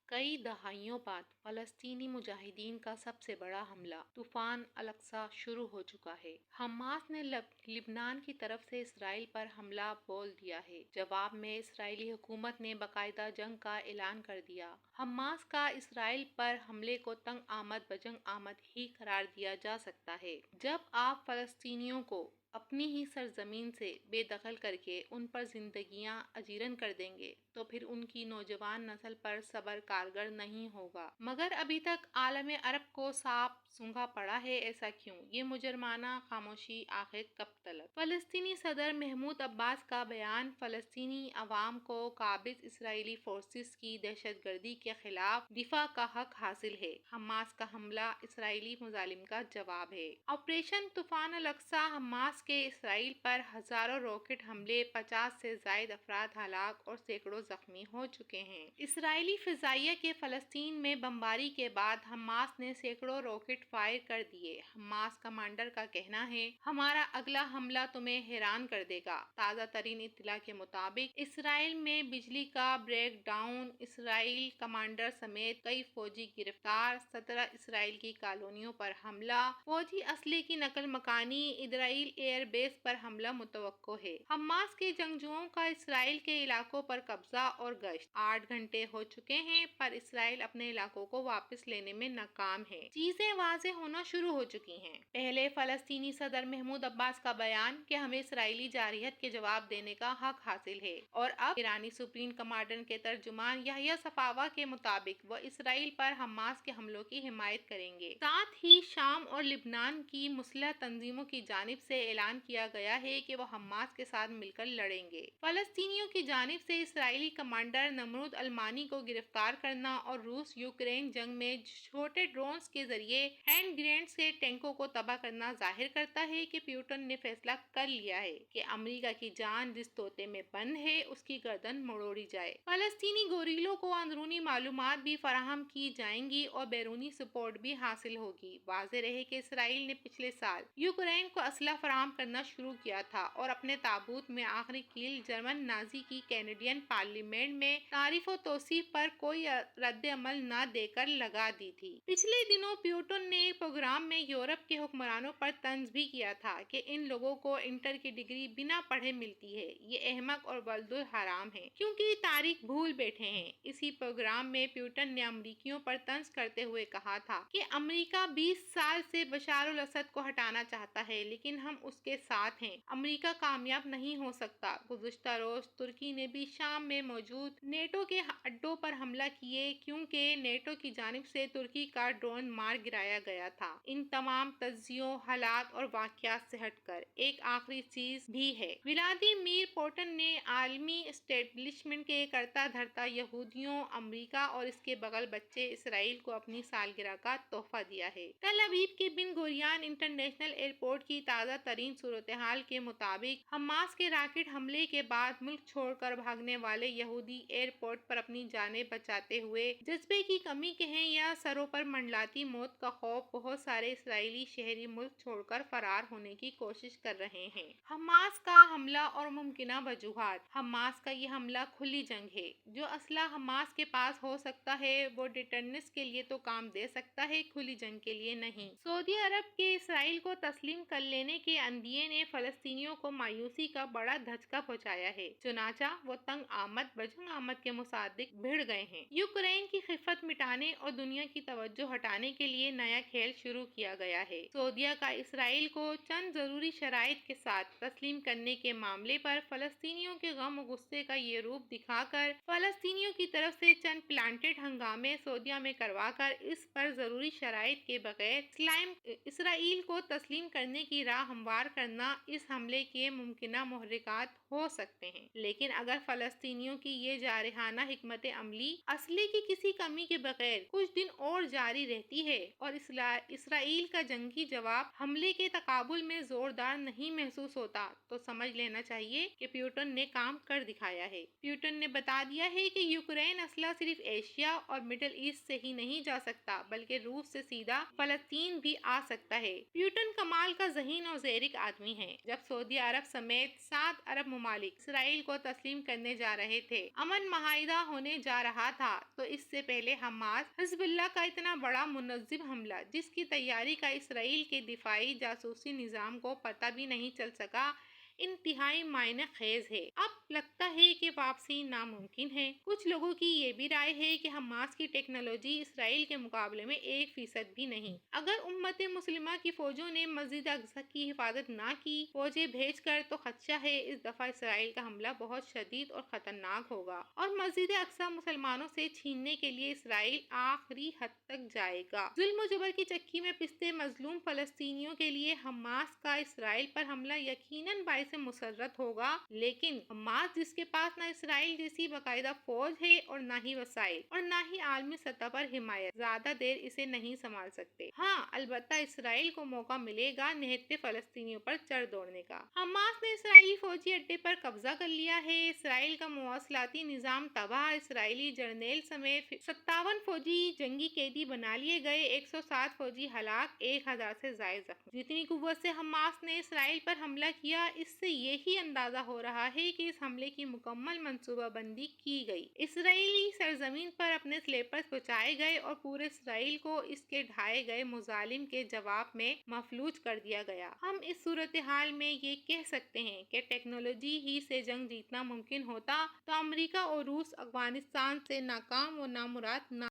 کئی دہائیوں بعد فلسطینی مجاہدین کا سب سے بڑا حملہ طوفان الاقصی شروع ہو چکا ہے۔ حماس نے لبنان کی طرف سے اسرائیل پر حملہ بول دیا ہے۔ جواب میں اسرائیلی حکومت نے باقاعدہ جنگ کا اعلان کر دیا۔ حماس کا اسرائیل پر حملے کو تنگ آمد بجنگ آمد ہی قرار دیا جا سکتا ہے۔ جب آپ فلسطینیوں کو اپنی ہی سرزمین سے بے دخل کر کے ان پر زندگیاں اجیرن کر دیں گے تو پھر ان کی نوجوان نسل پر صبر کارگر نہیں ہوگا۔ مگر ابھی تک عالم عرب کو صاف سونگھا پڑا ہے، ایسا کیوں؟ یہ مجرمانہ خاموشی آخر کب تلک؟ فلسطینی صدر محمود عباس کا بیان: فلسطینی عوام کو قابض اسرائیلی فورسز کی دہشت گردی کے خلاف دفاع کا حق حاصل ہے۔ حماس کا حملہ اسرائیلی مظالم کا جواب ہے۔ آپریشن طوفان الاقصی: حماس کے اسرائیل پر ہزاروں راکٹ حملے، 50 سے زائد افراد ہلاک اور سینکڑوں زخمی ہو چکے ہیں۔ اسرائیلی فضائیہ کی فلسطین میں بمباری کے بعد حماس نے سینکڑوں راکٹ فائر کر دیے۔ حماس کمانڈر کا کہنا ہے، ہمارا اگلا حملہ تمہیں حیران کر دے گا۔ تازہ ترین اطلاع کے مطابق اسرائیل میں بجلی کا بریک ڈاؤن، اسرائیل کمانڈر سمیت کئی فوجی گرفتار، 17 اسرائیل کی کالونیوں پر حملہ، فوجی اسلحے کی نقل مکانی، اسرائیل ایئر بیس پر حملہ متوقع ہے۔ حماس کے جنگجوؤں کا اسرائیل کے علاقوں پر قبضہ اور گشت، 8 گھنٹے ہو چکے ہیں پر اسرائیل اپنے علاقوں کو واپس لینے میں ناکام ہے۔ چیزیں واضح ہونا شروع ہو چکی ہیں۔ پہلے فلسطینی صدر محمود عباس کا بیان کہ ہمیں اسرائیلی جارحیت کے جواب دینے کا حق حاصل ہے، اور اب ایرانی سپریم کمانڈر کے ترجمان یحییٰ صفاوہ کے مطابق وہ اسرائیل پر حماس کے حملوں کی حمایت کریں گے۔ ساتھ ہی شام اور لبنان کی مسلح تنظیموں کی جانب سے اعلان کیا گیا ہے کہ وہ حماس کے ساتھ مل کر لڑیں گے۔ فلسطینیوں کی جانب سے اسرائیلی کمانڈر نمرود المانی کو گرفتار کرنا اور روس یوکرین جنگ میں چھوٹے ڈرونز کے ذریعے ہینڈ گرینیڈ سے ٹینکوں کو تباہ کرنا ظاہر کرتا ہے کہ پیوٹن نے فیصلہ کر لیا ہے کہ امریکہ کی جان جس طوطے میں بند ہے اس کی گردن مروڑی جائے۔ فلسطینی گوریلوں کو اندرونی معلومات بھی فراہم کی جائیں گی اور بیرونی سپورٹ بھی حاصل ہوگی۔ واضح رہے کہ اسرائیل نے پچھلے سال یوکرین کو اسلحہ فراہم کرنا شروع کیا تھا اور اپنے تابوت میں آخری کیل جرمن نازی کی کینیڈین پارلیمنٹ میں تعریف و توصیف پر کوئی رد عمل نہ دے کر لگا دی تھی۔ پچھلے دنوں پیوٹن نے ایک پروگرام میں یورپ کے حکمرانوں پر طنز بھی کیا تھا کہ ان لوگوں کو انٹر کی ڈگری بنا پڑھے ملتی ہے، یہ احمق اور ولد الحرام ہیں کیونکہ یہ تاریخ بھول بیٹھے ہیں۔ اسی پروگرام میں پیوٹن نے امریکیوں پر طنز کرتے ہوئے کہا تھا کہ امریکہ 20 سال سے بشار الاسد کو ہٹانا چاہتا ہے لیکن ہم اس کے ساتھ ہیں، امریکہ کامیاب نہیں ہو سکتا۔ گزشتہ روز ترکی نے بھی شام میں موجود نیٹو کے اڈوں پر حملہ کیے کیونکہ نیٹو کی جانب سے ترکی کا ڈرون مار گرایا گیا تھا۔ ان تمام تجزیوں، حالات اور واقعات سے ہٹ کر ایک آخری چیز بھی ہے۔ ولادیمیر پوٹن نے عالمی اسٹیبلشمنٹ کے کرتا دھرتا یہودیوں، امریکہ اور اس کے بغل بچے اسرائیل کو اپنی سالگرہ کا تحفہ دیا ہے۔ تل ابیب کے بن گورین انٹرنیشنل ایئرپورٹ کی تازہ ترین صورتحال کے مطابق حماس کے راکٹ حملے کے بعد ملک چھوڑ کر بھاگنے والے یہودی ایئرپورٹ پر اپنی جانیں بچاتے ہوئے جذبے کی کمی کہیں یا سروں پر منڈلاتی موت کا خوف، بہت سارے اسرائیلی شہری ملک چھوڑ کر فرار ہونے کی کوشش کر رہے ہیں۔ حماس کا حملہ اور ممکنہ وجوہات: حماس کا یہ حملہ کھلی جنگ ہے۔ جو اسلحہ حماس کے پاس ہو سکتا ہے وہ ڈیٹررنس کے لیے تو کام دے سکتا ہے، کھلی جنگ کے لیے نہیں۔ سعودی عرب کے اسرائیل کو تسلیم کر لینے کے عندیے نے فلسطینیوں کو مایوسی کا بڑا دھچکا پہنچایا ہے، چنانچہ وہ تنگ آمد بجنگ آمد کے مصادق بھڑ گئے ہیں۔ یوکرین کی خفت مٹانے اور دنیا کی توجہ ہٹانے کے لیے نیا کھیل شروع کیا گیا ہے۔ سعودیہ کا اسرائیل کو چند ضروری شرائط کے ساتھ تسلیم کرنے کے معاملے پر فلسطینیوں کے غم و غصے کا یہ روپ دکھا کر فلسطینیوں کی طرف سے چند پلانٹڈ ہنگامے سعودیہ میں کروا کر اس پر ضروری شرائط کے بغیر اسرائیل کو تسلیم کرنے کی راہ ہموار کرنا اس حملے کے ممکنہ محرکات ہو سکتے ہیں۔ لیکن اگر فلسطینیوں کی یہ جارحانہ حکمت عملی اسلحے کی کسی کمی کے بغیر کچھ دن اور جاری رہتی ہے اور اسرائیل کا جنگی جواب حملے کے تقابل میں زوردار نہیں محسوس ہوتا تو سمجھ لینا چاہیے کہ پیوٹن نے کام کر دکھایا ہے۔ پیوٹن نے بتا دیا ہے کہ یوکرین اسلحہ صرف ایشیا اور مڈل ایسٹ سے ہی نہیں جا سکتا بلکہ روس سے سیدھا فلسطین بھی آ سکتا ہے۔ پیوٹن کمال کا ذہین اور زیرک آدمی ہے۔ جب سعودی عرب سمیت 7 عرب ممالک اسرائیل کو تسلیم کرنے جا رہے تھے، امن معاہدہ ہونے جا رہا تھا، تو اس سے پہلے حماس حزب اللہ کا اتنا بڑا منظم حملہ، جس کی تیاری کا اسرائیل کے دفاعی جاسوسی نظام کو پتہ بھی نہیں چل سکا، انتہائی معنی خیز ہے۔ اب لگتا ہے کہ واپسی ناممکن ہے۔ کچھ لوگوں کی یہ بھی رائے ہے کہ حماس کی ٹیکنالوجی اسرائیل کے مقابلے میں 1% بھی نہیں۔ اگر امت مسلمہ کی فوجوں نے مسجد اقصی کی حفاظت نہ کی فوجیں بھیج کر، تو خدشہ ہے اس دفعہ اسرائیل کا حملہ بہت شدید اور خطرناک ہوگا، اور مسجد اقصی مسلمانوں سے چھیننے کے لیے اسرائیل آخری حد تک جائے گا۔ ظلم و جبر کی چکی میں پستے مظلوم فلسطینیوں کے لیے حماس کا اسرائیل پر حملہ یقیناً باعث مسرت ہوگا، لیکن حماس جس کے پاس نہ اسرائیل جیسی باقاعدہ فوج ہے اور نہ ہی وسائل اور نہ ہی عالمی سطح پر حمایت، زیادہ دیر اسے نہیں سنبھال سکتے۔ ہاں، البتہ اسرائیل کو موقع ملے گا نہتے فلسطینیوں پر چڑھ دوڑنے کا۔ حماس نے اسرائیلی فوجی اڈے پر قبضہ کر لیا ہے، اسرائیل کا مواصلاتی نظام تباہ، اسرائیلی جرنیل سمیت 57 فوجی جنگی قیدی بنا لیے گئے، 107 فوجی ہلاک، 1000 سے زائد زخمی۔ جتنی قوت سے حماس نے اسرائیل پر حملہ کیا، اس سے یہی اندازہ ہو رہا ہے کہ اس حملے کی مکمل منصوبہ بندی کی گئی، اسرائیلی سرزمین پر اپنے سنیپرز پہنچائے گئے اور پورے اسرائیل کو اس کے ڈھائے گئے مظالم کے جواب میں مفلوج کر دیا گیا۔ ہم اس صورتحال میں یہ کہہ سکتے ہیں کہ ٹیکنالوجی ہی سے جنگ جیتنا ممکن ہوتا تو امریکہ اور روس افغانستان سے ناکام و نامراد نہ